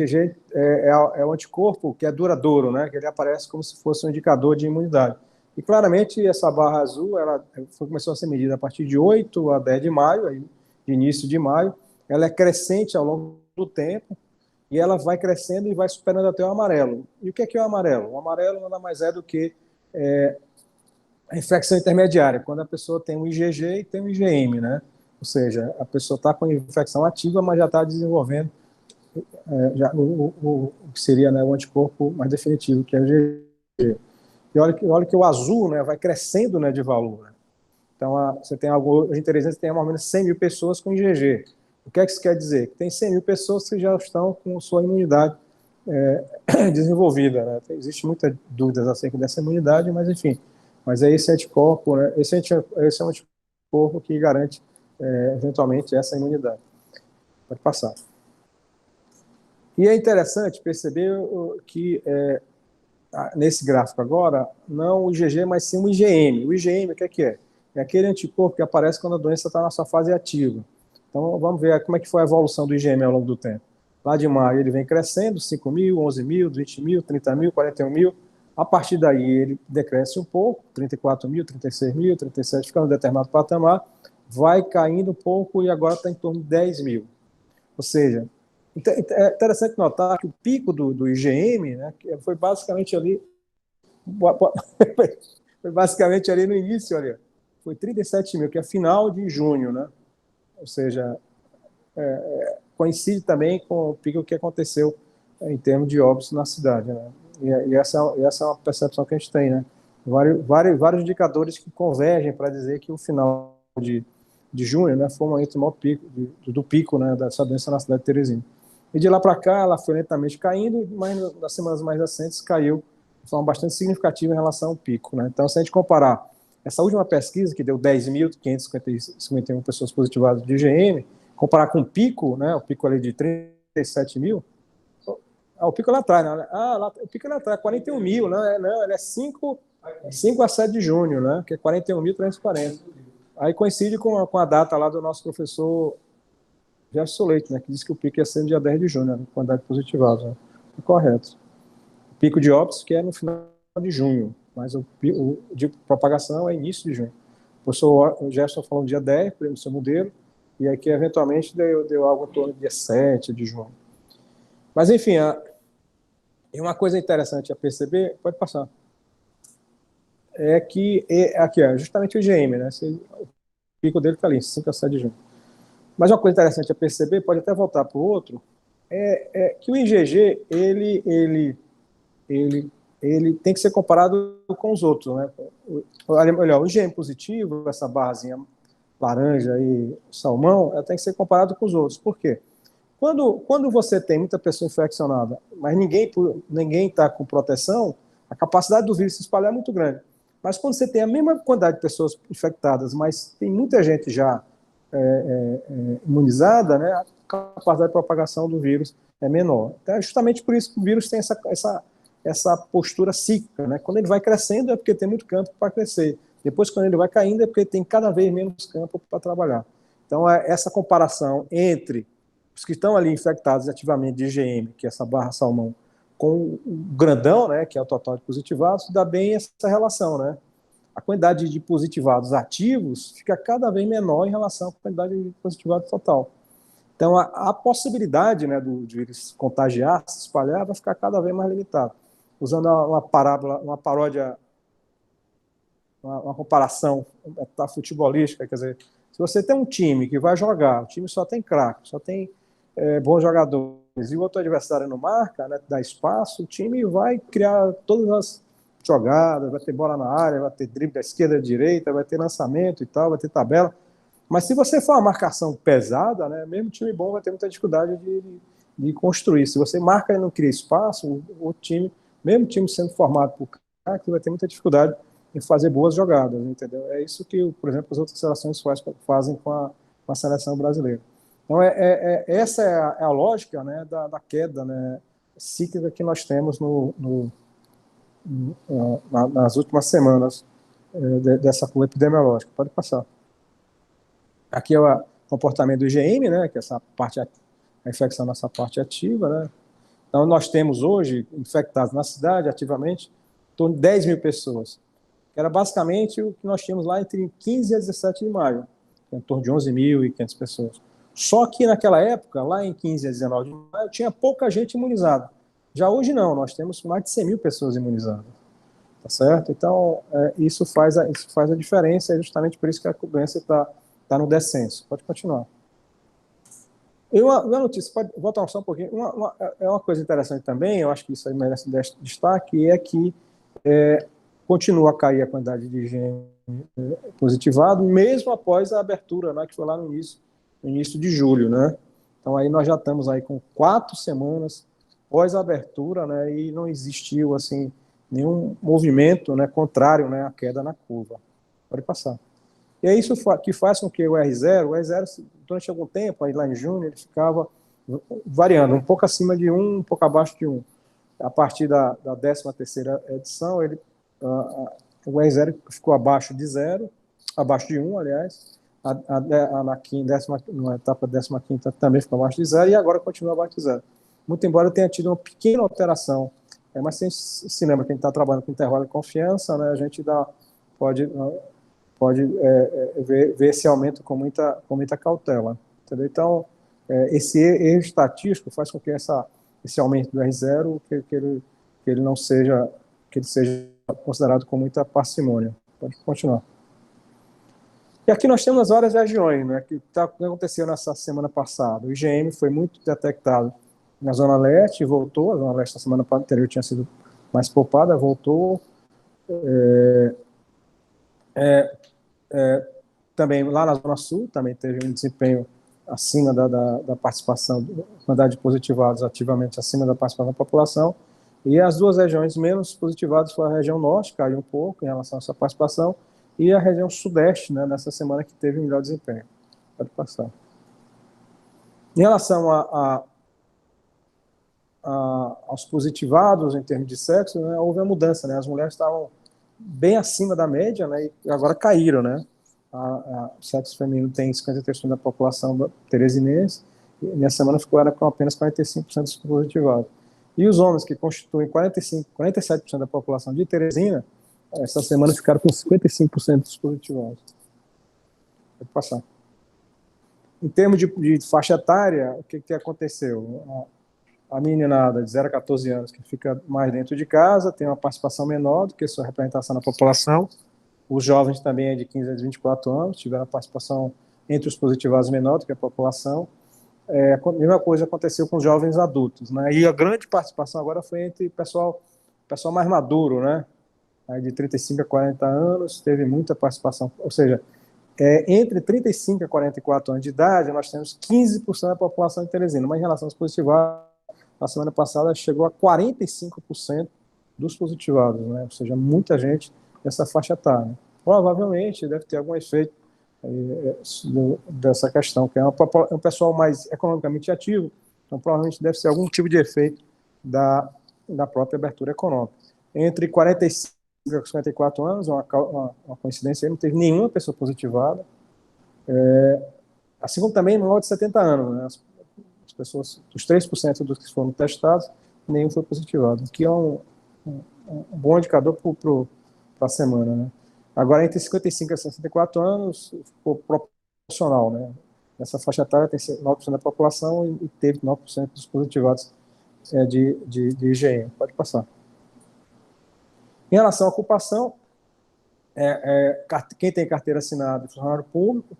IgG é o anticorpo que é duradouro, né? Que ele aparece como se fosse um indicador de imunidade. E claramente essa barra azul, começou a ser medida a partir de 8 a 10 de maio, aí, de início de maio. Ela é crescente ao longo do tempo e ela vai crescendo e vai superando até o amarelo. E o que é o amarelo? O amarelo nada mais é do que a infecção intermediária, quando a pessoa tem um IgG e tem um IgM, né? Ou seja, a pessoa está com infecção ativa, mas já está desenvolvendo o que seria, né, o anticorpo mais definitivo, que é o IgG. E olha que o azul, né, vai crescendo, né, de valor. Né? Então, você tem algo interessante, tem mais ou menos 100 mil pessoas com IgG. O que é que isso quer dizer? Que tem 100 mil pessoas que já estão com sua imunidade desenvolvida. Né? Existe muitas dúvidas acerca dessa imunidade, mas enfim. Mas é esse anticorpo, né? Esse é um anticorpo que garante, eventualmente, essa imunidade. Pode passar. E é interessante perceber que, nesse gráfico agora, não o IgG, mas sim o IgM. O IgM, o que é? É aquele anticorpo que aparece quando a doença está na sua fase ativa. Então, vamos ver como é que foi a evolução do IgM ao longo do tempo. Lá de maio, ele vem crescendo, 5 mil, 11 mil, 20 mil, 30 mil, 41 mil. A partir daí, ele decresce um pouco, 34 mil, 36 mil, 37, fica em um determinado patamar, vai caindo um pouco e agora está em torno de 10 mil. Ou seja, é interessante notar que o pico do IgM, né, foi basicamente ali foi basicamente ali no início, olha, foi 37 mil, que é final de junho, né? Ou seja, coincide também com o pico que aconteceu em termos de óbitos na cidade, né? E essa é uma percepção que a gente tem, né? Vários indicadores que convergem para dizer que o final de junho, né, foi um momento maior pico, do pico, né, dessa doença na cidade de Teresina. E de lá para cá, ela foi lentamente caindo, mas nas semanas mais recentes caiu de forma bastante significativa em relação ao pico. Né? Então, se a gente comparar essa última pesquisa, que deu 10.551 pessoas positivadas de IgM, comparar com o pico, né, o pico ali de 37 mil, o pico lá atrás, né? O pico lá atrás, 41 mil, né? Não, ele é 5 a 7 de junho, né? Que é 41.340. Aí coincide com a data lá do nosso professor Gerson Leite, né? Que disse que o pico ia ser no dia 10 de junho, né? Quantidade positivada. Né? Correto. O pico de óbitos que é no final de junho, mas o de propagação é início de junho. O professor Gerson falou no dia 10, no seu modelo, e aqui eventualmente deu algo em torno do dia 7 de junho. Mas, enfim, e uma coisa interessante a perceber, pode passar, é que, aqui, justamente o IgM, né? O pico dele está ali, 5 a 7 de junho. Mas uma coisa interessante a perceber, pode até voltar para o outro, é que o IgG, ele tem que ser comparado com os outros, né? Olha, o IgM positivo, essa barrazinha laranja e salmão, ela tem que ser comparado com os outros. Por quê? Quando você tem muita pessoa infeccionada, mas ninguém está com proteção, a capacidade do vírus se espalhar é muito grande. Mas quando você tem a mesma quantidade de pessoas infectadas, mas tem muita gente já imunizada, né, a capacidade de propagação do vírus é menor. Então, é justamente por isso que o vírus tem essa postura cíclica. Né? Quando ele vai crescendo é porque tem muito campo para crescer. Depois, quando ele vai caindo, é porque tem cada vez menos campo para trabalhar. Então, essa comparação entre os que estão ali infectados ativamente de IgM, que é essa barra salmão, com o grandão, né, que é o total de positivados, dá bem essa relação, né? A quantidade de positivados ativos fica cada vez menor em relação à quantidade de positivados total. Então, a possibilidade, né, do vírus contagiar, se espalhar, vai ficar cada vez mais limitada. Usando uma paródia, uma comparação futebolística, quer dizer, se você tem um time que vai jogar, o time só tem craque, só tem bons jogadores, e o outro adversário não marca, né, dá espaço, o time vai criar todas as jogadas, vai ter bola na área, vai ter drible da esquerda e da direita, vai ter lançamento e tal, vai ter tabela. Mas se você for uma marcação pesada, né, mesmo time bom vai ter muita dificuldade de construir. Se você marca e não cria espaço, o time, mesmo time sendo formado por craque, vai ter muita dificuldade em fazer boas jogadas, entendeu? É isso que, por exemplo, as outras seleções fazem com a seleção brasileira. Então, essa é a lógica, né, da queda, né, cíclica que nós temos nas últimas semanas dessa curva epidemiológica. Pode passar. Aqui é o comportamento do IgM, né, que é essa parte, a infecção nessa parte ativa, né, Então, nós temos hoje, infectados na cidade, ativamente, em torno de 10 mil pessoas, que era basicamente o que nós tínhamos lá entre 15 e 17 de maio, em torno de 11.500 pessoas. Só que naquela época, lá em 15 a 19 de maio, tinha pouca gente imunizada. Já hoje não, nós temos mais de 100 mil pessoas imunizadas. Tá certo? Então, isso faz a diferença, é justamente por isso que a doença está no descenso. Pode continuar. E uma notícia, pode voltar só um pouquinho, uma coisa interessante também, eu acho que isso aí merece destaque, é que continua a cair a quantidade de IgM positivado, mesmo após a abertura, né, que foi lá no início de julho, né? Então aí nós já estamos aí com 4 semanas pós a abertura, né, e não existiu, assim, nenhum movimento, né, contrário, né, à queda na curva. Pode passar. E é isso que faz com que o R0, durante algum tempo, aí lá em junho, ele ficava variando, um pouco acima de 1, um pouco abaixo de 1. A partir da 13ª edição, o R0 ficou abaixo de 0, abaixo de 1, aliás, na etapa 15ª também ficou abaixo de 0, e agora continua abaixo de 0. Muito embora tenha tido uma pequena alteração, mas se lembra que a gente está trabalhando com intervalo de confiança, né, a gente pode ver esse aumento com muita cautela. Entendeu? Então, esse erro estatístico faz com que esse aumento do R0 que ele não seja, que ele seja considerado com muita parcimônia. Pode continuar. E aqui nós temos várias regiões, né, que aconteceu nessa semana passada. O IgM foi muito detectado na Zona Leste, voltou. A Zona Leste na semana anterior tinha sido mais poupada, voltou. Também lá na Zona Sul, também teve um desempenho acima da participação, quantidade de positivados ativamente acima da participação da população. E as duas regiões menos positivadas foi a região norte, caiu um pouco em relação à sua participação, e a região sudeste, né, nessa semana que teve um melhor desempenho. Pode passar. Em relação aos positivados em termos de sexo, né, houve uma mudança, né, as mulheres estavam bem acima da média, né, e agora caíram, né. O sexo feminino tem 53% da população teresinense, e nessa semana era com apenas 45% dos positivados. E os homens, que constituem 47% da população de Teresina, essa semana ficaram com 55% dos positivados. Pode passar. Em termos de faixa etária, o que aconteceu? A meninada de 0 a 14 anos, que fica mais dentro de casa, tem uma participação menor do que a sua representação na população. Os jovens também de 15 a 24 anos tiveram a participação entre os positivados menor do que a população. A mesma coisa aconteceu com os jovens adultos, né? E a grande participação agora foi entre pessoal mais maduro, né? Aí de 35 a 40 anos, teve muita participação. Ou seja, entre 35 a 44 anos de idade, nós temos 15% da população de Teresina, mas em relação aos positivados, na semana passada chegou a 45% dos positivados, né? Ou seja, muita gente nessa faixa etária. Provavelmente deve ter algum efeito dessa questão, que é um pessoal mais economicamente ativo, então provavelmente deve ser algum tipo de efeito da própria abertura econômica. Entre 45 e 54 anos, uma coincidência, não teve nenhuma pessoa positivada, assim como também no de 70 anos, né? As pessoas, os 3% dos que foram testados, nenhum foi positivado, o que é um bom indicador para a semana, né? Agora, entre 55 e 64 anos, ficou proporcional, né? Nessa faixa etária tem 9% da população e teve 9% dos positivados de IgM. Pode passar. Em relação à ocupação, quem tem carteira assinada e funcionário público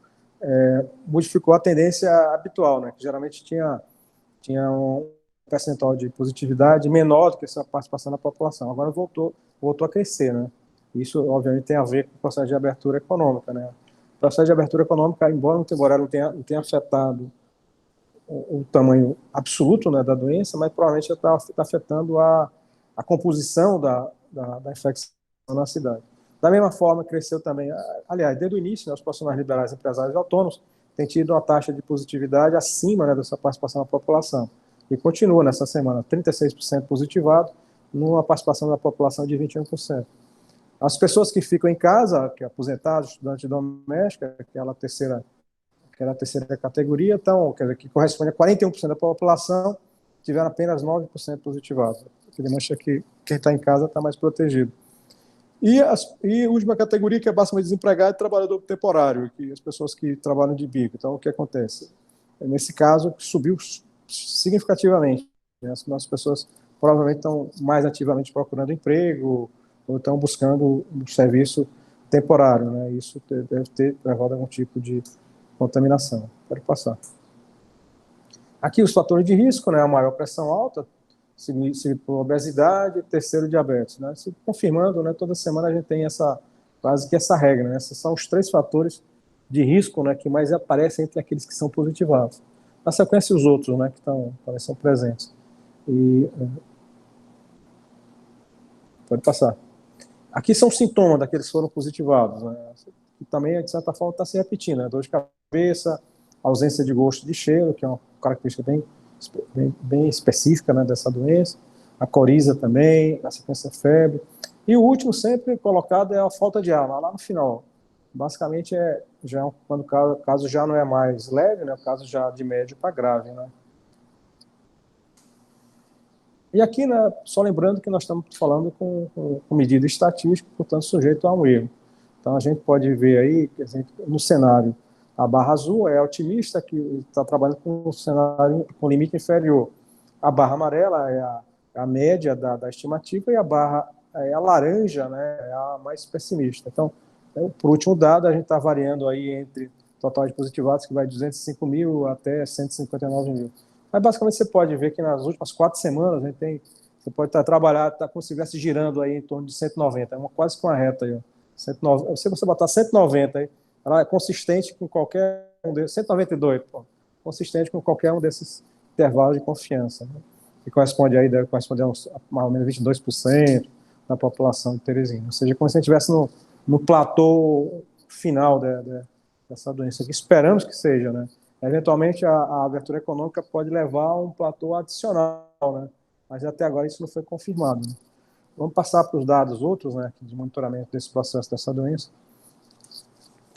modificou a tendência habitual, né? Que geralmente tinha um percentual de positividade menor do que essa participação da população. Agora voltou a crescer, né? Isso, obviamente, tem a ver com o processo de abertura econômica, né? O processo de abertura econômica, embora não tenha afetado o tamanho absoluto, né, da doença, mas provavelmente está afetando a composição da infecção na cidade. Da mesma forma, cresceu também, aliás, desde o início, né, os profissionais liberais, empresários e autônomos têm tido uma taxa de positividade acima, né, dessa participação da população. E continua nessa semana, 36% positivado, numa participação da população de 21%. As pessoas que ficam em casa, que é aposentados, estudante doméstica, aquela terceira categoria, então, quer dizer, que corresponde a 41% da população, tiveram apenas 9% positivados, que demonstra que quem está em casa está mais protegido. E a última categoria, que é basicamente desempregado e trabalhador temporário, que as pessoas que trabalham de bico. Então, o que acontece? Nesse caso, subiu significativamente. As pessoas provavelmente estão mais ativamente procurando emprego ou estão buscando um serviço temporário, né? Isso deve ter levado a algum tipo de contaminação. Pode passar. Aqui os fatores de risco, né? A maior pressão alta, seguido por obesidade, terceiro diabetes, né? Se confirmando, né? Toda semana a gente tem quase que essa regra, né? Esses são os 3 fatores de risco, né? Que mais aparecem entre aqueles que são positivados. Na sequência, os outros, né? Que são presentes. E pode passar. Aqui são os sintomas daqueles que foram positivados, né? Que também, de certa forma, está se repetindo, né? Dor de cabeça, ausência de gosto de cheiro, que é uma característica bem específica, né, dessa doença, a coriza também, na sequência febre, e o último sempre colocado é a falta de ar, lá no final. Basicamente, quando o caso já não é mais leve, né, o caso já de médio para grave, né. E aqui, né, só lembrando que nós estamos falando com medida estatística, portanto, sujeito a um erro. Então, a gente pode ver aí, no cenário, a barra azul é otimista, que está trabalhando com um cenário com limite inferior. A barra amarela é a média da estimativa e a barra a laranja, né, é a mais pessimista. Então, por último dado, a gente está variando aí entre total de positivados, que vai de 205 mil até 159 mil. Mas, basicamente, você pode ver que nas últimas 4 semanas, você pode estar trabalhando, como se estivesse girando aí em torno de 190, quase com uma reta aí, ó. 190, se você botar 190 aí, ela é consistente com qualquer um desses, 192, consistente com qualquer um desses intervalos de confiança, né? Que deve corresponder a mais ou menos 22% da população de Teresina. Ou seja, como se a gente estivesse no platô final dessa doença, que esperamos que seja, né? Eventualmente, a abertura econômica pode levar a um platô adicional, né? Mas até agora isso não foi confirmado, né? Vamos passar para os dados outros, né, de monitoramento desse processo dessa doença.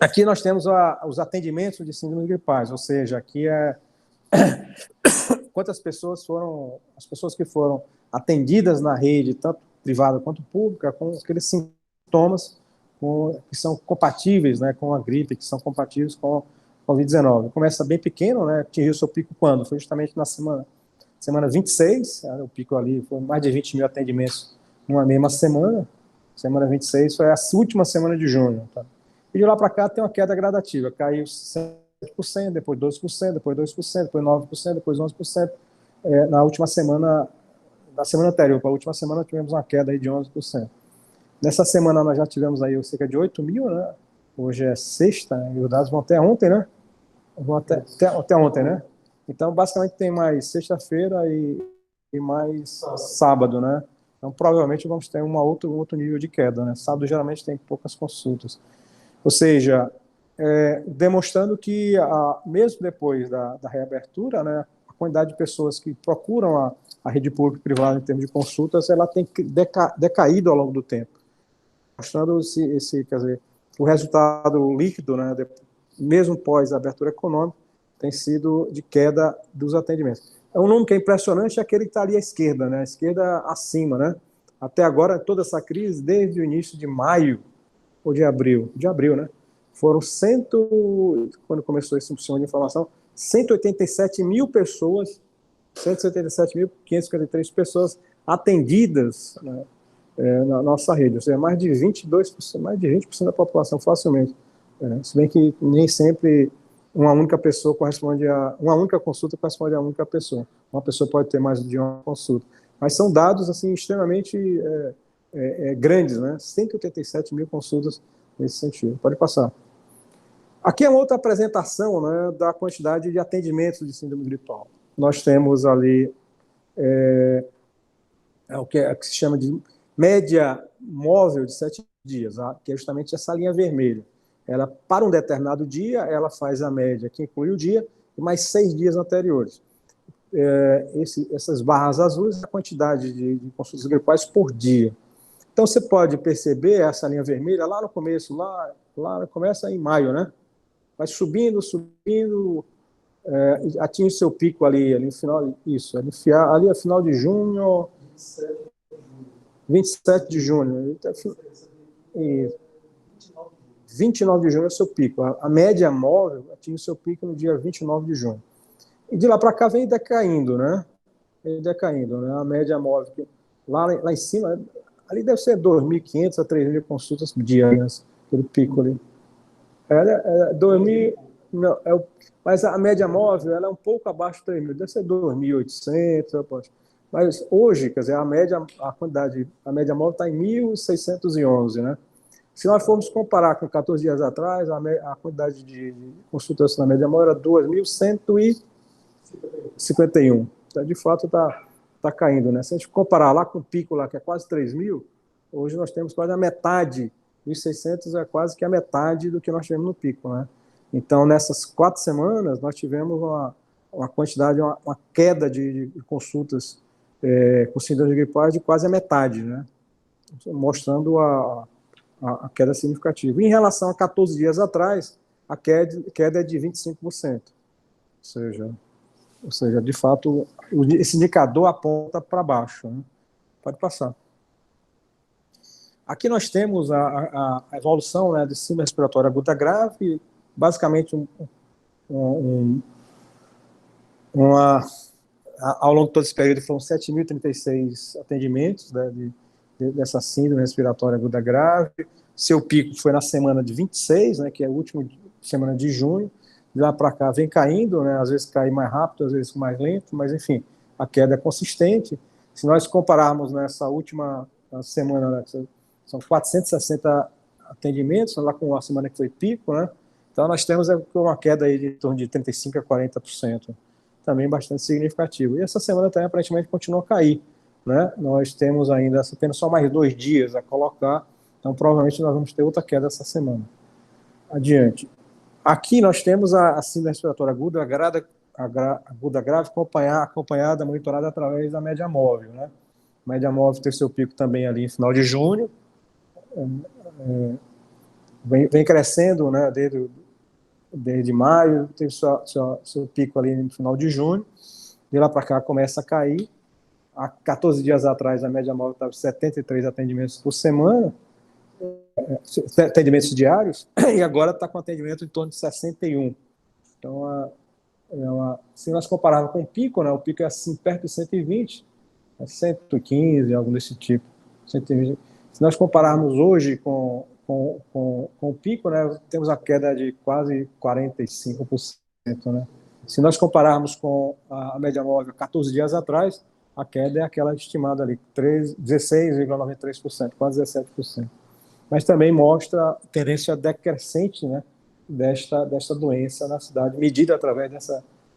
Aqui nós temos os atendimentos de síndrome gripais, ou seja, aqui quantas pessoas as pessoas que foram atendidas na rede, tanto privada quanto pública, com aqueles sintomas que são compatíveis, né, com a gripe, que são compatíveis com a Covid-19. Começa bem pequeno, né, atingiu seu pico quando? Foi justamente na semana 26, o pico ali foi mais de 20 mil atendimentos numa mesma semana. Semana 26 foi a última semana de junho. Tá? E de lá para cá tem uma queda gradativa. Caiu 7%, depois 12%, depois 2%, depois 9%, depois 11%. Na última semana, na semana anterior, para a última semana, tivemos uma queda aí de 11%. Nessa semana nós já tivemos aí cerca de 8 mil, né? Hoje é sexta, né? E os dados vão até ontem, né? Vão até ontem, né? Então, basicamente, tem mais sexta-feira e mais sábado, né? Então, provavelmente, vamos ter um outro nível de queda, né? Sábado, geralmente, tem poucas consultas. Ou seja, demonstrando que, mesmo depois da reabertura, né, a quantidade de pessoas que procuram a rede pública e privada em termos de consultas, ela tem decaído ao longo do tempo. Mostrando quer dizer, o resultado líquido, né, mesmo pós a abertura econômica, tem sido de queda dos atendimentos. Um número que é impressionante é aquele que está ali à esquerda, né? A esquerda acima, né? Até agora, toda essa crise, desde o início de maio ou de abril, né? Foram quando começou esse sistema de informação, 187 mil pessoas, 177.553 pessoas atendidas, né, na nossa rede, ou seja, mais de 20% da população facilmente. Se bem que nem sempre uma única consulta corresponde a uma única pessoa. Uma pessoa pode ter mais de uma consulta. Mas são dados assim extremamente grandes, né? 187 mil consultas nesse sentido. Pode passar. Aqui é uma outra apresentação, né, da quantidade de atendimentos de síndrome gripal. Nós temos ali o que se chama de média móvel de 7 dias, que é justamente essa linha vermelha. Ela, para um determinado dia, ela faz a média, que inclui o dia, e mais 6 dias anteriores. Essas barras azuis, a quantidade de consultas gripais por dia. Então, você pode perceber essa linha vermelha lá no começo, lá começa em maio, né? Vai subindo, atinge seu pico ali no final, isso, ali no final de junho, 27 de junho, e 29 de junho é o seu pico. A média móvel atinge o seu pico no dia 29 de junho. E de lá para cá vem decaindo, né? Vem decaindo, né? A média móvel, lá em cima, ali deve ser 2.500 a 3.000 consultas diárias, aquele pico ali. 2.000, não, mas a média móvel ela é um pouco abaixo de 3.000, deve ser 2.800, mas hoje, quer dizer, a média móvel está em 1.611, né? Se nós formos comparar com 14 dias atrás, a quantidade de consultas na média móvel era 2.151. Então, de fato, está caindo, né? Se a gente comparar lá com o pico, lá, que é quase 3.000, hoje nós temos quase a metade. 1.600 é quase que a metade do que nós tivemos no pico, né? Então, nessas 4 semanas, nós tivemos uma quantidade, uma queda de consultas com síndrome gripais de quase a metade, né? Mostrando a queda significativa. Em relação a 14 dias atrás, a queda é de 25%. Ou seja, de fato, esse indicador aponta para baixo, né? Pode passar. Aqui nós temos a evolução, né, de síndrome respiratória aguda grave, basicamente ao longo de todo esse período foram 7.036 atendimentos, né, dessa síndrome respiratória aguda grave. Seu pico foi na semana de 26, né, que é a última semana de junho. De lá para cá vem caindo, né, às vezes cai mais rápido, às vezes mais lento, mas enfim, a queda é consistente. Se nós compararmos nessa última semana, né, são 460 atendimentos, lá com a semana que foi pico, né? Então nós temos uma queda aí de em torno de 35% a 40%, também bastante significativo. E essa semana também aparentemente continua a cair, né? Nós temos ainda apenas só mais 2 dias a colocar, então provavelmente nós vamos ter outra queda essa semana. Adiante. Aqui nós temos a síndrome respiratória aguda grave acompanhada, monitorada através da média móvel, né? A média móvel tem seu pico também ali em final de junho, vem crescendo, né, desde maio, teve seu pico ali no final de junho, de lá para cá começa a cair. Há 14 dias atrás a média móvel estava 73 atendimentos por semana, atendimentos diários, e agora está com atendimento em torno de 61. Então, se nós compararmos com o pico, né, o pico é assim perto de 120, 115, algo desse tipo. 120. Se nós compararmos hoje com o pico, né, temos a queda de quase 45%. Né? Se nós compararmos com a média móvel 14 dias atrás, a queda é aquela estimada ali, 16,93%, quase 17%. Mas também mostra tendência decrescente, né, desta doença na cidade, medida através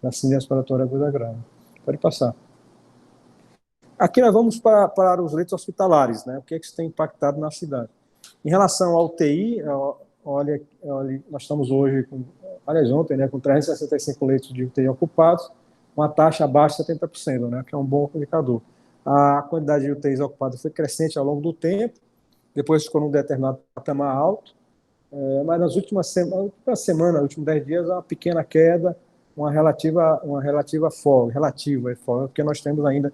da síndrome respiratória aguda grave. Pode passar. Aqui nós vamos para os leitos hospitalares, né? O que isso tem impactado na cidade. Em relação ao UTI, olha, nós estamos hoje, ontem, né, com 365 leitos de UTI ocupados, uma taxa abaixo de 70%, né, que é um bom indicador. A quantidade de UTIs ocupadas foi crescente ao longo do tempo, depois ficou num determinado patamar alto, mas nas últimas semanas, nos últimos 10 dias, uma pequena queda, uma relativa folga, porque nós temos ainda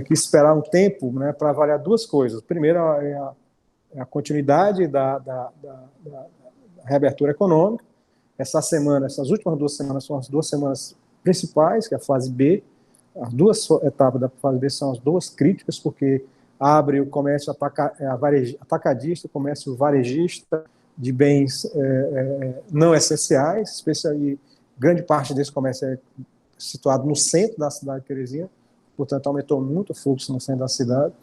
que esperar um tempo, né, para avaliar 2 coisas. Primeiro é a continuidade da reabertura econômica. Essas últimas 2 semanas são as 2 semanas principais, que é a fase B. As 2 etapas da fase B são as 2 críticas, porque abre o comércio atacadista, o comércio varejista de bens não essenciais, especialmente grande parte desse comércio é situado no centro da cidade de Teresina, portanto aumentou muito o fluxo no centro da cidade.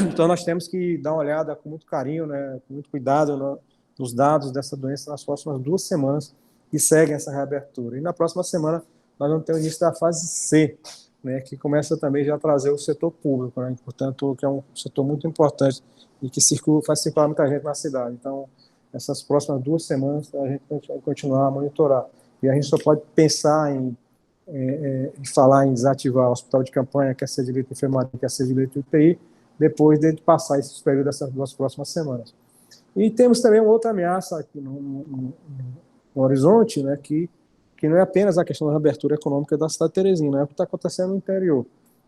Então nós temos que dar uma olhada com muito carinho, né, com muito cuidado nos dados dessa doença nas próximas 2 semanas que seguem essa reabertura. E na próxima semana nós vamos ter o início da fase C, né, que começa também já a trazer o setor público, né, portanto, que é um setor muito importante e que faz circular muita gente na cidade. Então, essas próximas 2 semanas a gente vai continuar a monitorar. E a gente só pode pensar em falar em desativar o hospital de campanha, quer ser de leito de enfermaria, quer ser de leito de UTI, depois de passar esse período dessas 2 próximas semanas. E temos também uma outra ameaça aqui no horizonte, né, que que não é apenas a questão da abertura econômica da cidade de Teresina, é o que está acontecendo no interior.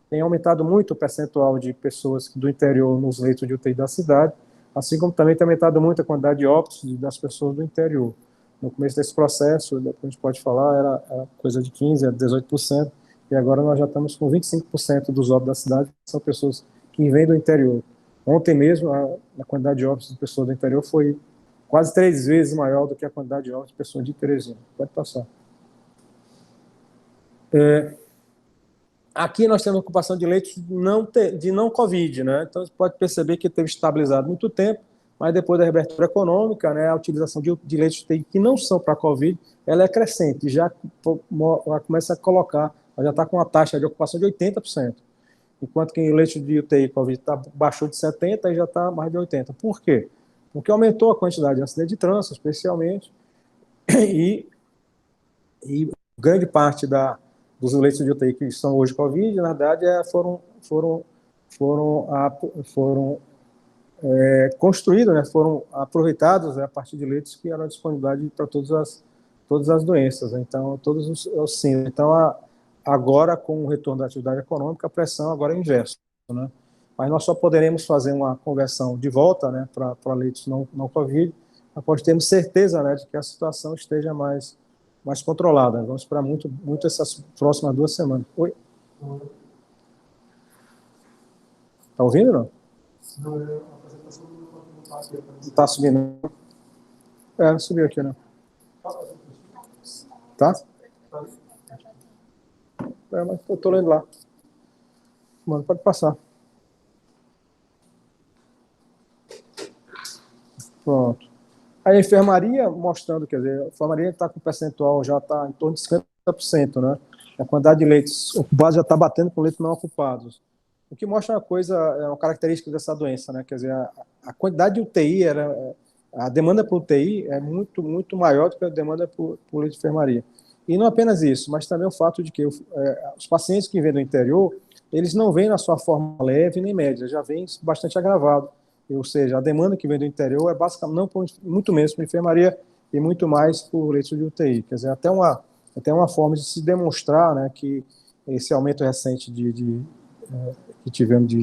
Tem aumentado muito o percentual de pessoas do interior nos leitos de UTI da cidade, assim como também tem aumentado muito a quantidade de óbitos das pessoas do interior. No começo desse processo, depois a gente pode falar, era coisa de 15% a 18%, e agora nós já estamos com 25% dos óbitos da cidade, que são pessoas que vêm do interior. Ontem mesmo, a quantidade de óbitos de pessoas do interior foi quase 3 vezes maior do que a quantidade de óbitos de pessoas de Teresina. Pode passar. Aqui nós temos ocupação de leitos de não Covid, né? Então você pode perceber que teve estabilizado muito tempo, mas depois da reabertura econômica, né, a utilização de leitos de UTI que não são para Covid, ela é crescente, já começa a colocar, já está com uma taxa de ocupação de 80%, enquanto que em leitos de UTI Covid baixou de 70% e já está mais de 80%. Por quê? Porque aumentou a quantidade de acidentes de trânsito, especialmente, e grande parte dos leitos de UTI que são hoje Covid, na verdade, foram construídos, né, foram aproveitados, né, a partir de leitos que eram disponibilidade para todas as doenças, então, todos os sim. Então, agora, com o retorno da atividade econômica, a pressão agora é inversa, né? Mas nós só poderemos fazer uma conversão de volta, né, para leitos não Covid, após termos certeza, né, de que a situação esteja mais controlada. Vamos esperar muito essas próximas 2 semanas. Oi? Tá ouvindo, não? Não, a apresentação não está subindo. Não subiu aqui, não. Tá? Mas eu tô lendo lá. Mano, pode passar. Pronto. A enfermaria mostrando, quer dizer, a enfermaria está com o percentual, já está em torno de 50%, né? A quantidade de leitos ocupados já está batendo com leitos não ocupados. O que mostra uma característica dessa doença, né? Quer dizer, a quantidade de UTI, a demanda por UTI é muito, muito maior do que a demanda por leito de enfermaria. E não apenas isso, mas também o fato de que os pacientes que vêm do interior, eles não vêm na sua forma leve nem média, já vêm bastante agravado. Ou seja, a demanda que vem do interior é basicamente, não por, muito menos por enfermaria e muito mais por leitos de UTI. Quer dizer, até uma forma de se demonstrar, né, que esse aumento recente que tivemos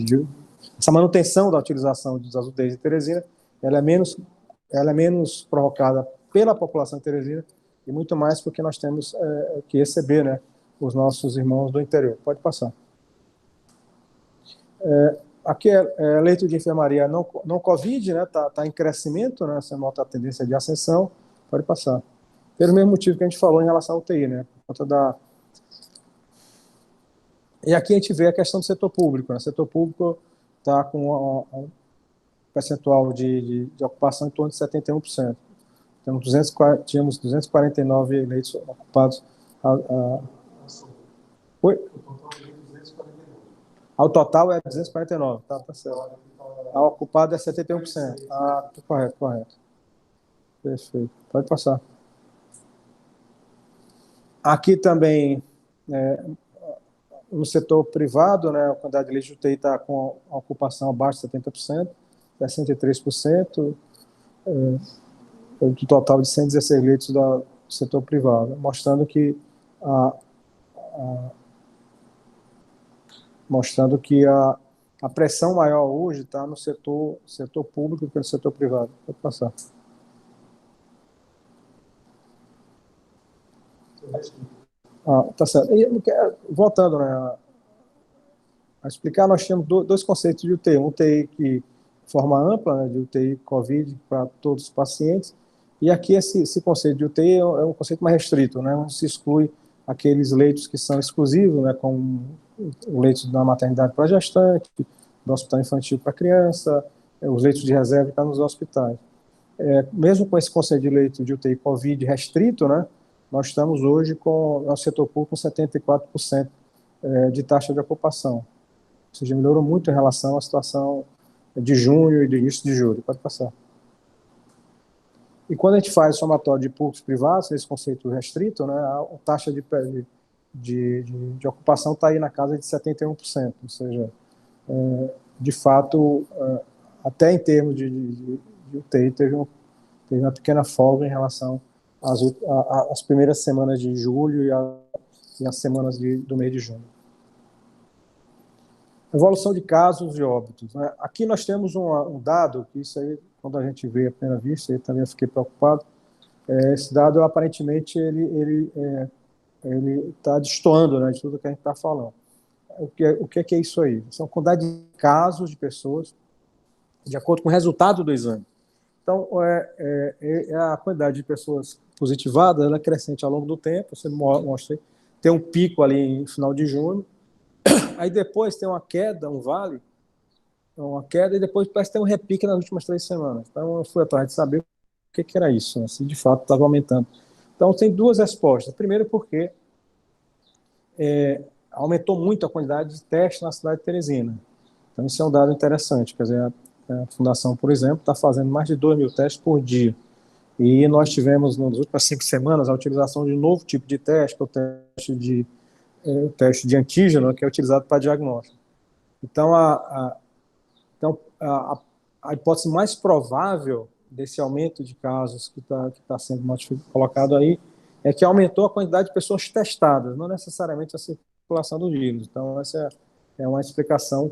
essa manutenção da utilização das UTIs de Teresina, ela é menos provocada pela população de Teresina e muito mais porque nós temos que receber, né, os nossos irmãos do interior. Pode passar. Aqui é leito de enfermaria não Covid, né? Tá em crescimento, né? Você nota a tendência de ascensão. Pode passar. Pelo mesmo motivo que a gente falou em relação ao UTI, né? Por conta E aqui a gente vê a questão do setor público, né? O setor público está com um percentual de ocupação em torno de 71%. Tínhamos 249 leitos ocupados. Oi? O total é 249, tá certo. A ocupada é 71%. Correto. Perfeito. Pode passar. Aqui também, no setor privado, né, a quantidade de leitos de UTI está com a ocupação abaixo de 70%, 63%, do total de 116 leitos do setor privado, mostrando que a pressão maior hoje está no setor público do que no setor privado. Pode passar. Tá certo. E, voltando, né, a explicar, nós temos dois conceitos de UTI. Um UTI que forma ampla, né, de UTI COVID para todos os pacientes, e aqui esse conceito de UTI é um conceito mais restrito, né, onde se exclui aqueles leitos que são exclusivos, né, como o leito da maternidade para gestante, do hospital infantil para criança, os leitos de reserva que estão nos hospitais. Mesmo com esse conceito de leito de UTI COVID restrito, né, nós estamos hoje com o setor público com 74% de taxa de ocupação. Ou seja, melhorou muito em relação à situação de junho e do início de julho. Pode passar. E quando a gente faz o somatório de públicos e privados, nesse conceito restrito, né, a taxa de ocupação está aí na casa de 71%. Ou seja, de fato, até em termos de UTI, teve uma pequena folga em relação as primeiras semanas de julho e as semanas do mês de junho. Evolução de casos de óbitos, né? Aqui nós temos um dado, que isso aí, quando a gente vê à primeira vista, eu também fiquei preocupado. Esse dado, aparentemente, ele está destoando, né, de tudo que a gente está falando. O que é isso aí? São quantidade de casos de pessoas de acordo com o resultado do exame. Então, a quantidade de pessoas positivadas, ela é crescente ao longo do tempo, você mostra, tem um pico ali no final de junho, aí depois tem uma queda, um vale, uma queda, e depois parece que tem um repique nas últimas 3 semanas. Então, eu fui atrás de saber o que era isso, né, se de fato estava aumentando. Então, tem 2 respostas. Primeiro, porque aumentou muito a quantidade de testes na cidade de Teresina. Então, isso é um dado interessante. Quer dizer, a Fundação, por exemplo, está fazendo mais de 2 mil testes por dia. E nós tivemos, nas últimas 5 semanas, a utilização de um novo tipo de teste, que é o teste de antígeno, que é utilizado para diagnóstico. Então, a hipótese mais provável desse aumento de casos que está sendo colocado aí é que aumentou a quantidade de pessoas testadas, não necessariamente a circulação do vírus. Então, essa é uma explicação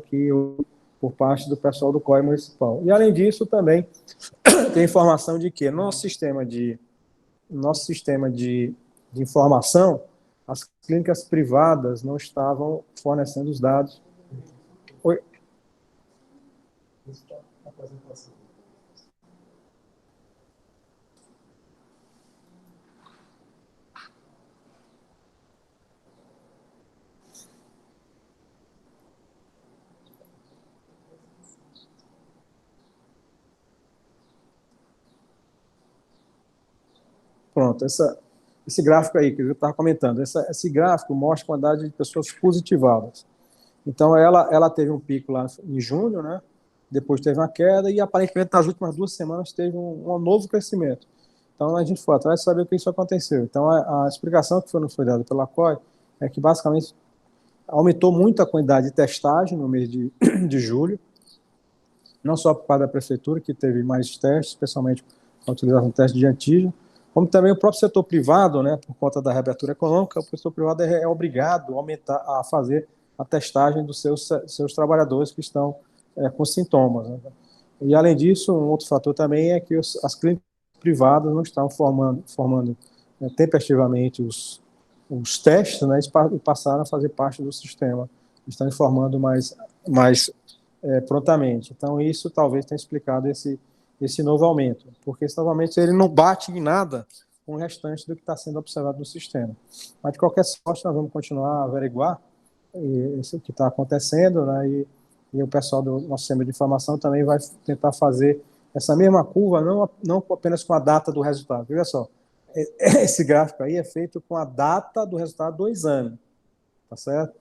por parte do pessoal do COI municipal. E, além disso, também tem informação de que nosso sistema de informação, as clínicas privadas não estavam fornecendo os dados. Oi? Pronto, esse gráfico aí que eu estava comentando, esse gráfico mostra a quantidade de pessoas positivadas. Então, ela teve um pico lá em junho, né? Depois teve uma queda e, aparentemente, nas últimas 2 semanas teve um novo crescimento. Então, a gente foi atrás de saber o que isso aconteceu. Então, a explicação que foi dada pela COI é que, basicamente, aumentou muito a quantidade de testagem no mês de julho, não só por parte da prefeitura, que teve mais testes, especialmente a utilização de testes de antígeno, como também o próprio setor privado, né, por conta da reabertura econômica, o setor privado é obrigado a fazer a testagem dos seus trabalhadores que estão com sintomas, né? E, além disso, um outro fator também é que as clínicas privadas não estão formando tempestivamente os testes, né, e passaram a fazer parte do sistema, estão informando mais prontamente. Então, isso talvez tenha explicado esse novo aumento, porque esse novo aumento ele não bate em nada com o restante do que está sendo observado no sistema. Mas, de qualquer sorte, nós vamos continuar a averiguar isso que está acontecendo, né, e o pessoal do nosso sistema de informação também vai tentar fazer essa mesma curva, não apenas com a data do resultado. Veja só, esse gráfico aí é feito com a data do resultado do exame, tá certo?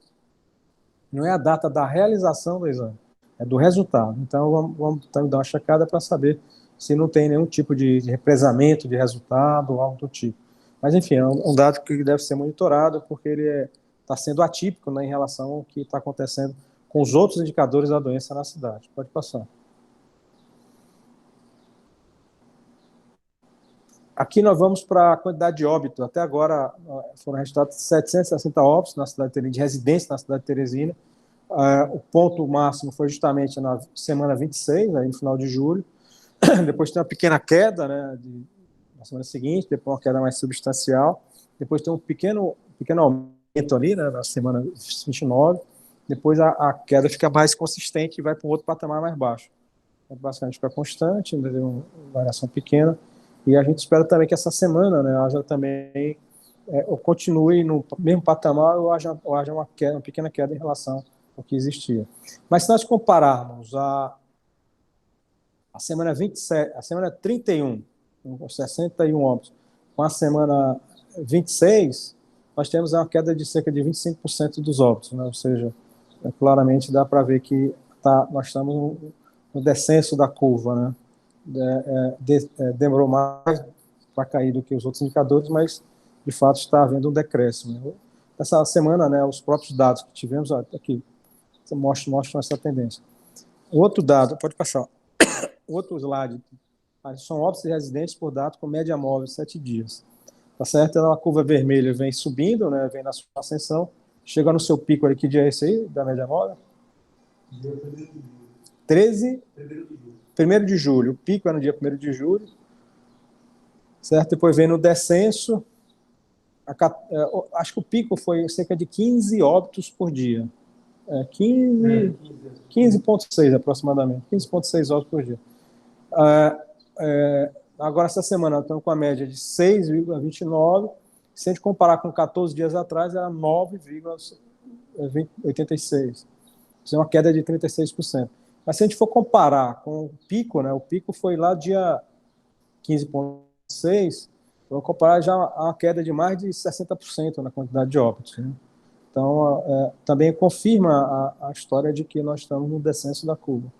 Não é a data da realização do exame, é do resultado. Então, vamos dar uma checada para saber se não tem nenhum tipo de represamento de resultado ou algo do tipo. Mas, enfim, é um dado que deve ser monitorado, porque ele está sendo atípico, né, em relação ao que está acontecendo com os outros indicadores da doença na cidade. Pode passar. Aqui nós vamos para a quantidade de óbitos. Até agora foram registrados 760 óbitos na cidade de Teresina, de residência na cidade de Teresina. O ponto máximo foi justamente na semana 26, aí no final de julho. Depois tem uma pequena queda, né, na semana seguinte, depois uma queda mais substancial. Depois tem um pequeno aumento ali, né, na semana 29. Depois a queda fica mais consistente e vai para um outro patamar mais baixo. Basicamente fica constante, ainda tem uma variação pequena. E a gente espera também que essa semana, né, haja também ou continue no mesmo patamar ou haja uma pequena queda em relação ao que existia. Mas se nós compararmos a semana 27, a semana 31, com 61 óbitos, com a semana 26, nós temos uma queda de cerca de 25% dos óbitos, né? Ou seja, claramente dá para ver que nós estamos no descenso da curva, né? Demorou mais para cair do que os outros indicadores, mas de fato está havendo um decréscimo, né? Essa semana, né, os próprios dados que tivemos aqui mostram essa tendência. O outro dado, pode passar, outro slide, são óbitos de residentes por data com média móvel de 7 dias. tá certo? Então, a curva vermelha vem subindo, né? Vem na sua ascensão, chega no seu pico ali, que dia é esse aí, da média móvel? 13? 1º de julho. O pico é no dia 1º de julho, certo? Depois vem no descenso, acho que o pico foi cerca de 15 óbitos por dia. 15,6 aproximadamente, 15,6 óbitos por dia. Agora, essa semana, nós estamos com a média de 6,29. Se a gente comparar com 14 dias atrás, era 9,86. Isso é uma queda de 36%. Mas se a gente for comparar com o pico, né, o pico foi lá dia 15,6, eu vou comparar já a uma queda de mais de 60% na quantidade de óbitos, né? Então, também confirma a história de que nós estamos no descenso da curva.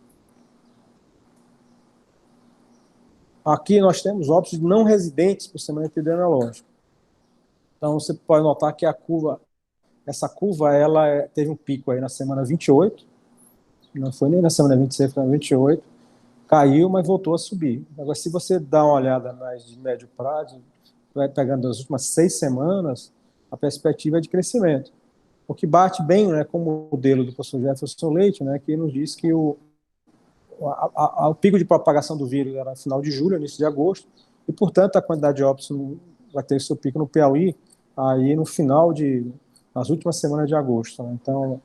Aqui nós temos óbitos não residentes por semana epidemiológica. Então, você pode notar que essa curva, ela teve um pico aí na semana 28, não foi nem na semana 26, foi na 28, caiu, mas voltou a subir. Agora, se você dá uma olhada nas de médio prazo, vai pegando as últimas 6 semanas, a perspectiva é de crescimento. O que bate bem, né, com o modelo do professor Jefferson Leite, né, que nos diz que o pico de propagação do vírus era no final de julho, início de agosto, e, portanto, a quantidade de óbitos vai ter seu pico no Piauí aí no final nas últimas semanas de agosto, né? Então,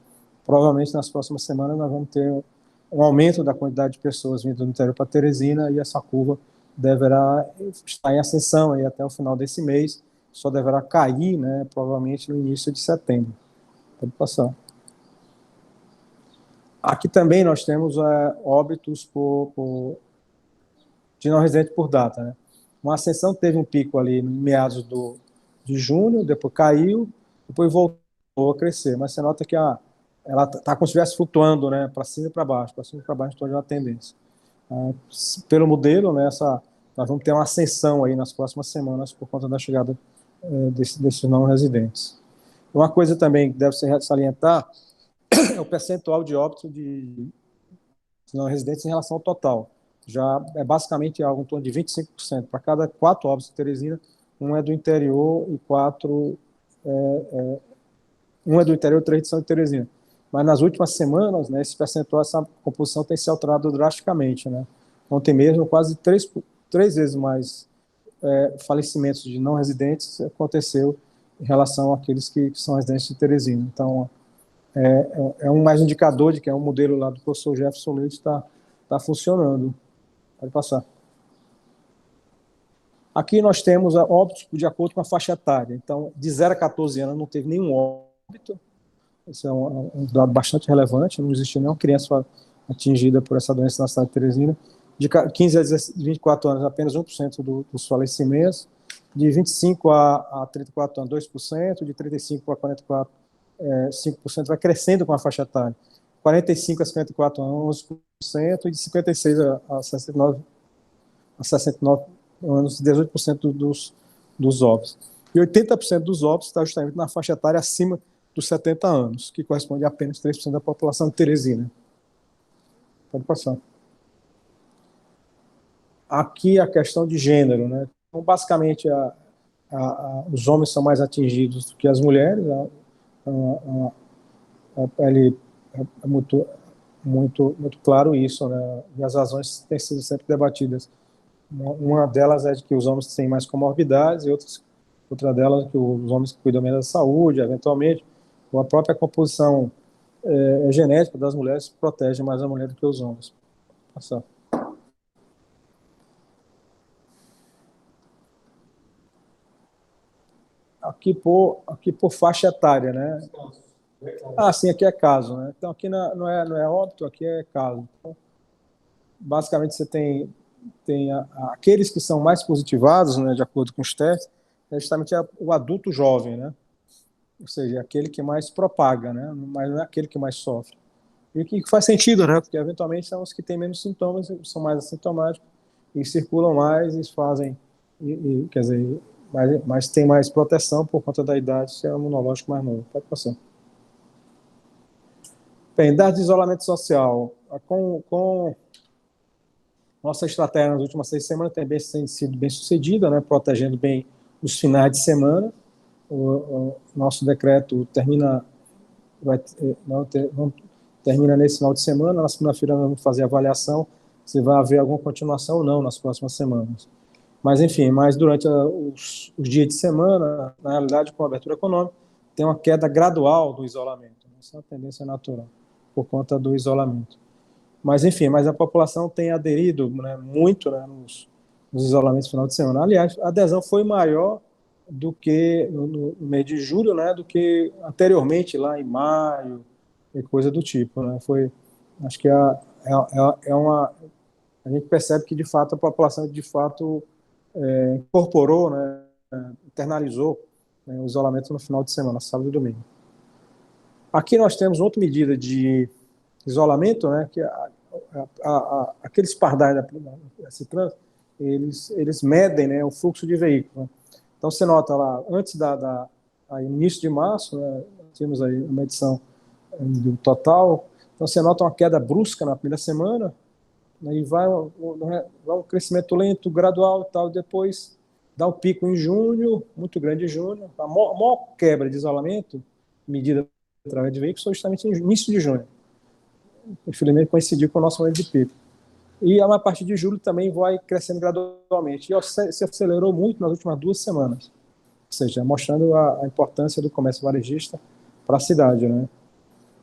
provavelmente nas próximas semanas nós vamos ter um aumento da quantidade de pessoas vindo do interior para Teresina, e essa curva deverá estar em ascensão aí até o final desse mês, só deverá cair, né, provavelmente no início de setembro. Pode passar. Aqui também nós temos óbitos de não residente por data, né? Uma ascensão teve um pico ali em meados de junho, depois caiu, depois voltou a crescer, mas você nota que ela está como se estivesse flutuando, né, para cima e para baixo, então é uma tendência. Pelo modelo, né, nós vamos ter uma ascensão aí nas próximas semanas por conta da chegada desses não residentes. Uma coisa também que deve ser salientar é o percentual de óbitos de não residentes em relação ao total. Já é basicamente algo em torno de 25%. Para cada 4 óbitos de Teresina, um é do interior e 4... um é do interior e 3 são de Teresina. Mas nas últimas semanas, né, esse percentual, essa composição tem se alterado drasticamente, né? Ontem mesmo, quase 3 vezes mais falecimentos de não residentes aconteceu em relação àqueles que são residentes de Teresina. Então, é um mais indicador de que é um modelo lá do professor Jefferson Leite está funcionando. Pode passar. Aqui nós temos óbitos de acordo com a faixa etária. Então, de 0 a 14 anos não teve nenhum óbito. Esse é um dado bastante relevante. Não existe nenhuma criança atingida por essa doença na cidade de Teresina. De 15 a 24 anos, apenas 1% dos falecimentos. De 25 a 34 anos, 2%. De 35 a 44, 5%. Vai crescendo com a faixa etária. 45 a 54 anos, 11%. E de 56 a 69 anos, 18% dos óbitos. E 80% dos óbitos está justamente na faixa etária acima dos 70 anos, que corresponde a apenas 3% da população de Teresina. Pode passar. Aqui a questão de gênero, né? Então, basicamente, os homens são mais atingidos do que as mulheres. É muito, muito, muito claro isso, né? E as razões têm sido sempre debatidas. Uma delas é de que os homens têm mais comorbidades, e outra delas é que os homens cuidam menos da saúde, eventualmente, ou a própria composição genética das mulheres protege mais a mulher do que os homens. Passar. Aqui por faixa etária, né? Sim, aqui é caso, né? Então aqui não é óbito, aqui é caso. Então, basicamente você tem aqueles que são mais positivados, né, de acordo com os testes, é justamente o adulto jovem, né? Ou seja, aquele que mais propaga, né? Mas não é aquele que mais sofre. E o que faz sentido, né? Porque eventualmente são os que têm menos sintomas, são mais assintomáticos e circulam mais e fazem, quer dizer, mas tem mais proteção por conta da idade, se é um imunológico mais novo. Pode passar. Bem, dados de isolamento social. Com nossa estratégia nas últimas 6 semanas tem sido bem sucedida, né? Protegendo bem os finais de semana. O nosso decreto termina, não termina nesse final de semana. Na segunda-feira nós vamos fazer a avaliação se vai haver alguma continuação ou não nas próximas semanas. Mas, enfim, durante os dias de semana, na realidade, com a abertura econômica, tem uma queda gradual do isolamento. Essa é uma tendência natural, por conta do isolamento. Mas, enfim, a população tem aderido, né, muito, né, nos isolamentos no final de semana. Aliás, a adesão foi maior do que no mês de julho, né, do que anteriormente, lá em maio, e coisa do tipo. Né? Acho que a gente percebe que, de fato, a população, de fato, incorporou, né, internalizou, né, o isolamento no final de semana, sábado e domingo. Aqui nós temos outra medida de isolamento, né, que aqueles pardais desse trânsito, eles medem, né, o fluxo de veículos. Né? Então, você nota lá, antes início de março, né, tínhamos aí uma medição do total, então você nota uma queda brusca na primeira semana, né, e vai um crescimento lento, gradual e tal, depois dá um pico em junho, muito grande em junho, a maior quebra de isolamento, medida através de veículos, foi justamente no início de junho. Infelizmente coincidiu com o nosso momento de pico. E a partir de julho também vai crescendo gradualmente. E se acelerou muito nas últimas 2 semanas. Ou seja, mostrando a importância do comércio varejista para a cidade. Né?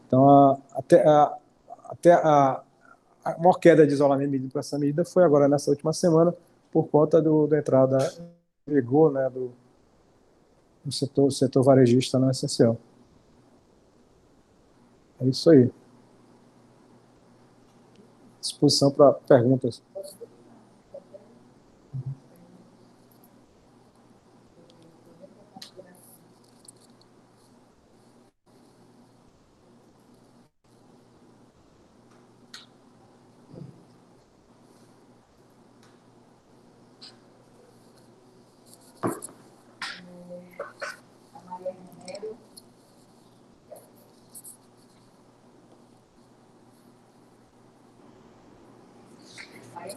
Então, até a maior queda de isolamento medida por essa medida foi agora nessa última semana, por conta da entrada em vigor, né, do setor varejista não essencial. É isso aí. Disposição para perguntas.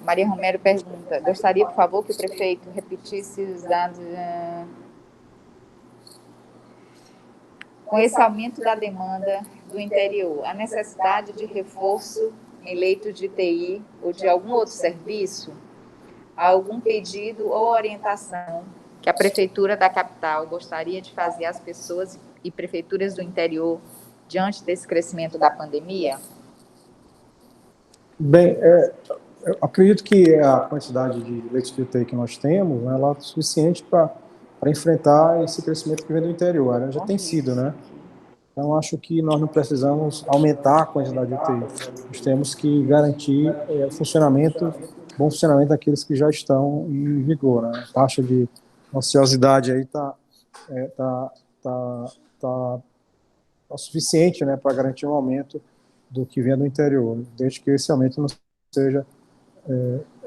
Maria Romero pergunta: gostaria, por favor, que o prefeito repetisse os dados. Com esse aumento da demanda do interior, a necessidade de reforço em leitos de UTI ou de algum outro serviço, algum pedido ou orientação que a prefeitura da capital gostaria de fazer às pessoas e prefeituras do interior diante desse crescimento da pandemia? Bem, eu acredito que a quantidade de leitos de UTI que nós temos, né, ela é suficiente para enfrentar esse crescimento que vem do interior. Ela já tem sido, né? Então, acho que nós não precisamos aumentar a quantidade de UTI. Nós temos que garantir bom funcionamento daqueles que já estão em vigor. Né? A taxa de ociosidade aí está suficiente, né, para garantir um aumento do que vem do interior, desde que esse aumento não seja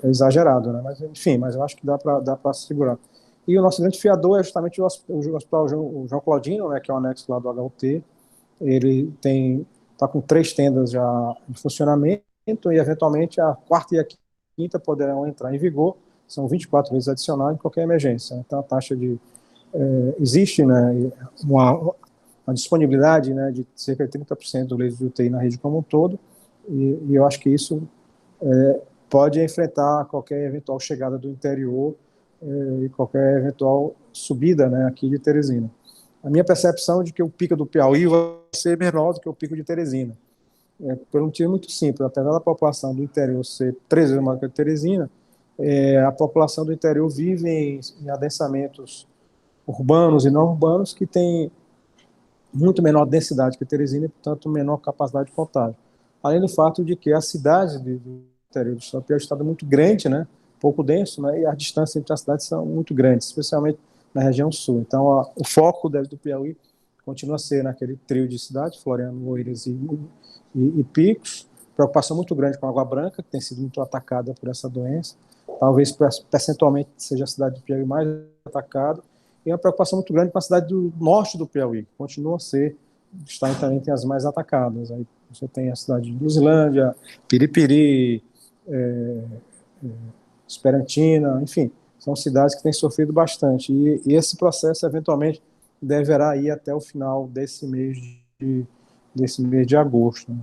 exagerado, né? Mas, enfim, eu acho que dá para segurar. E o nosso grande fiador é justamente o Hospital João Claudino, né, que é o anexo lá do HUT. Ele está com 3 tendas já em funcionamento e, eventualmente, a quarta e a quinta poderão entrar em vigor. São 24 vezes adicionais em qualquer emergência. Então, a taxa existe, né, uma disponibilidade, né, de cerca de 30% do leito de UTI na rede como um todo, e eu acho que isso pode enfrentar qualquer eventual chegada do interior e qualquer eventual subida, né, aqui de Teresina. A minha percepção é de que o pico do Piauí vai ser menor do que o pico de Teresina, por um motivo muito simples. Apesar da população do interior ser 3 vezes maior que a de Teresina, a população do interior vive em adensamentos urbanos e não urbanos que têm muito menor densidade que Teresina e, portanto, menor capacidade de contágio. Além do fato de que a cidade do interior do estado é um estado muito grande, né, pouco denso, né, e as distâncias entre as cidades são muito grandes, especialmente na região sul. Então, o foco do Piauí continua a ser naquele trio de cidades, Floriano, Oeiras e Picos. Preocupação muito grande com a Água Branca, que tem sido muito atacada por essa doença. Talvez percentualmente seja a cidade do Piauí mais atacada. E uma preocupação muito grande com a cidade do norte do Piauí, que continua a está também entre as mais atacadas. Aí você tem a cidade de Luzilândia, Piripiri, Esperantina, enfim, são cidades que têm sofrido bastante. E esse processo, eventualmente, deverá ir até o final desse mês de agosto. Né?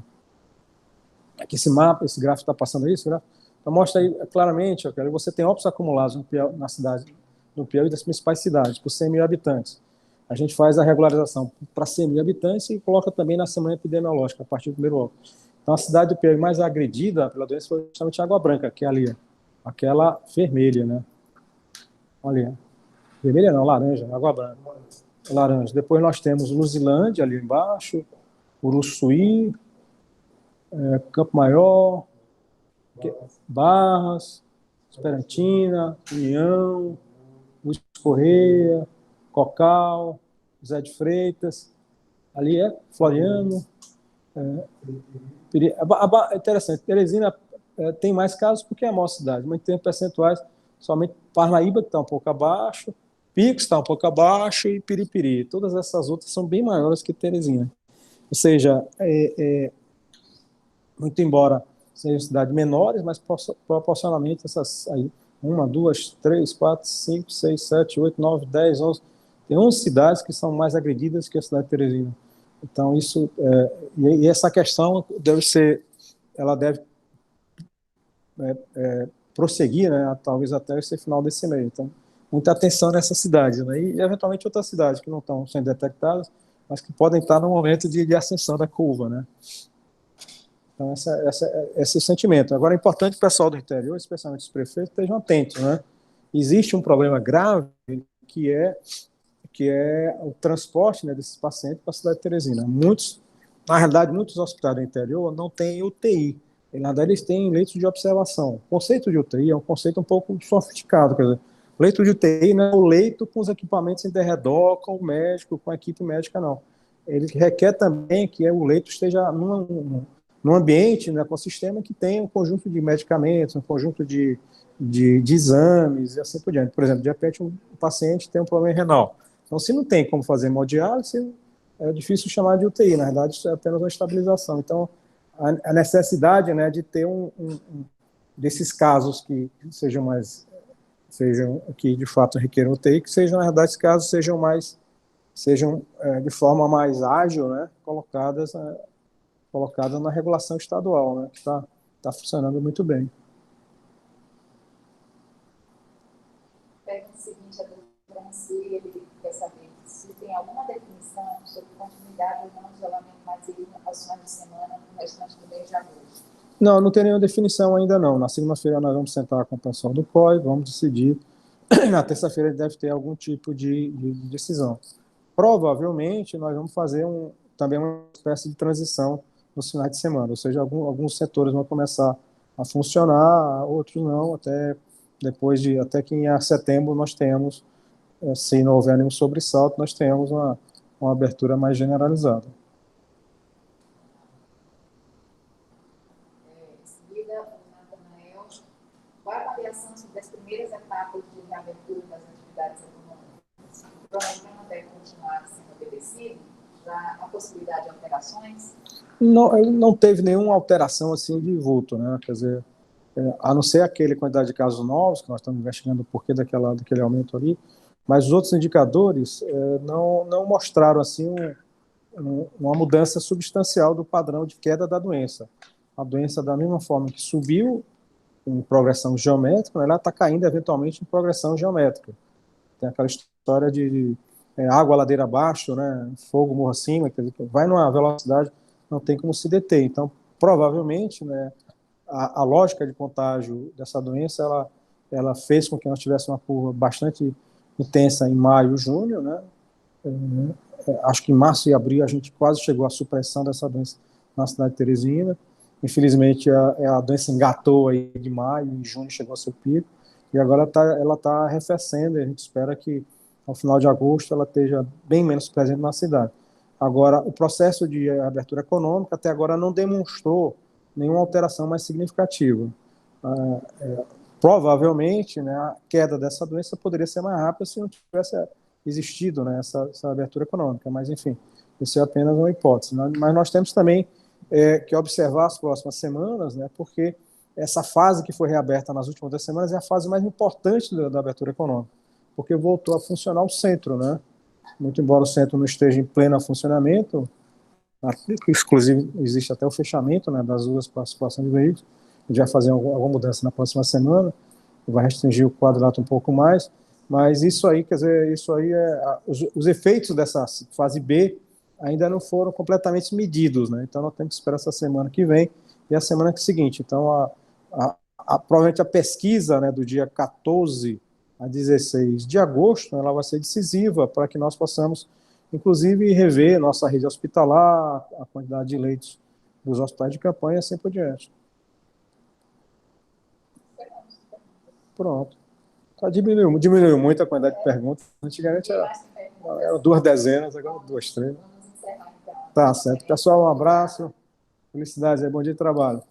Aqui esse mapa, esse gráfico está passando isso, né? Então mostra aí claramente, okay, você tem óbitos acumulados na cidade, no Piauí das principais cidades, por 100 mil habitantes. A gente faz a regularização para 100 mil habitantes e coloca também na semana epidemiológica, a partir do primeiro óbito. Então a cidade do Piauí mais agredida pela doença foi justamente Água Branca, que é ali, aquela vermelha, né? Olha, vermelha não, laranja, Água Branca. Laranja. Depois nós temos Luzilândia ali embaixo, Uruçuí, Campo Maior, Barras, Esperantina, União, Luiz Correia, Cocal, José de Freitas, ali Floriano. Interessante, Teresina tem mais casos porque é a maior cidade, mas tem percentuais, somente Parnaíba, que está um pouco abaixo, Picos está um pouco abaixo e Piripiri. Todas essas outras são bem maiores que Teresina. Ou seja, muito embora sejam cidades menores, mas proporcionalmente essas aí, 1, 2, 3, 4, 5, 6, 7, 8, 9, 10, 11, tem 11 cidades que são mais agredidas que a cidade de Teresina. Então, isso, e essa questão ela deve prosseguir, né, talvez até esse final desse mês. Então, muita atenção nessas cidades, né, e eventualmente outras cidades que não estão sendo detectadas, mas que podem estar no momento de ascensão da curva, né. Então, esse é o sentimento. Agora, é importante que o pessoal do interior, especialmente os prefeitos, estejam atentos, né. Existe um problema grave que é o transporte, né, desses pacientes para a cidade de Teresina. Na realidade, muitos hospitais do interior não têm UTI. Na verdade, eles têm leitos de observação. O conceito de UTI é um conceito um pouco sofisticado. Quer dizer, o leito de UTI não é o leito com os equipamentos em derredor, com o médico, com a equipe médica, não. Ele requer também que o leito esteja num ambiente, no ecossistema, que tenha um conjunto de medicamentos, um conjunto de exames e assim por diante. Por exemplo, de repente, um paciente tem um problema renal. Então, se não tem como fazer hemodiálise, é difícil chamar de UTI. Na verdade, isso é apenas uma estabilização. Então, a necessidade, né, de ter desses casos que sejam que de fato requeram UTI, que sejam, na verdade, esses casos sejam de forma mais ágil, né, colocadas na regulação estadual, né, que está funcionando muito bem. Pergunta seguinte, a doutora Ancília, ele quer saber se tem alguma definição sobre continuidade ou não de isolamento mais aos finais de semana no restante do mês de agosto. Não tem nenhuma definição ainda não. Na segunda-feira nós vamos sentar com o pessoal do COI, vamos decidir. Na terça-feira deve ter algum tipo de decisão. Provavelmente nós vamos fazer também uma espécie de transição nos finais de semana, ou seja, alguns setores vão começar a funcionar, outros não, até que em setembro nós tenhamos, se não houver nenhum sobressalto, nós tenhamos uma abertura mais generalizada. Em seguida, o Natanael, qual a avaliação sobre as primeiras etapas de reabertura das atividades econômicas? O cronograma deve continuar sendo obedecido? Já há possibilidade de alterações? Não teve nenhuma alteração assim de vulto, né? Quer dizer, a não ser aquele quantidade de casos novos, que nós estamos investigando o porquê daquele aumento ali, mas os outros indicadores não mostraram assim uma mudança substancial do padrão de queda da doença. A doença, da mesma forma que subiu em progressão geométrica, ela está caindo eventualmente em progressão geométrica. Tem aquela história de água ladeira abaixo, né, fogo morro acima, quer dizer, vai numa velocidade, não tem como se deter. Então, provavelmente, né, a lógica de contágio dessa doença, ela fez com que nós tivéssemos uma curva bastante intensa em maio e junho, né? Acho que em março e abril a gente quase chegou à supressão dessa doença na cidade de Teresina. Infelizmente, a doença engatou aí de maio e junho, chegou ao seu pico, e agora ela tá arrefecendo, e a gente espera que ao final de agosto ela esteja bem menos presente na cidade. Agora, o processo de abertura econômica até agora não demonstrou nenhuma alteração mais significativa. Provavelmente, né, a queda dessa doença poderia ser mais rápida se não tivesse existido, né, essa abertura econômica, mas enfim, isso é apenas uma hipótese. Mas nós temos também que observar as próximas semanas, né, porque essa fase que foi reaberta nas últimas 2 semanas é a fase mais importante da abertura econômica, porque voltou a funcionar o centro, né? Muito embora o centro não esteja em pleno funcionamento, inclusive existe até o fechamento, né, das ruas para a circulação de veículos, a gente vai fazer alguma mudança na próxima semana, vai restringir o quadrilátero um pouco mais, mas isso aí, quer dizer, isso aí os efeitos dessa fase B ainda não foram completamente medidos, né? Então nós temos que esperar essa semana que vem e a semana seguinte. Então, provavelmente a pesquisa, né, do dia 14 a 16 de agosto, ela vai ser decisiva para que nós possamos, inclusive, rever nossa rede hospitalar, a quantidade de leitos dos hospitais de campanha e assim por diante. Pronto. Tá, diminuiu muito a quantidade de perguntas. Antigamente era 2 dezenas, agora 2, 3. Tá certo. Pessoal, um abraço. Felicidades aí, bom dia de trabalho.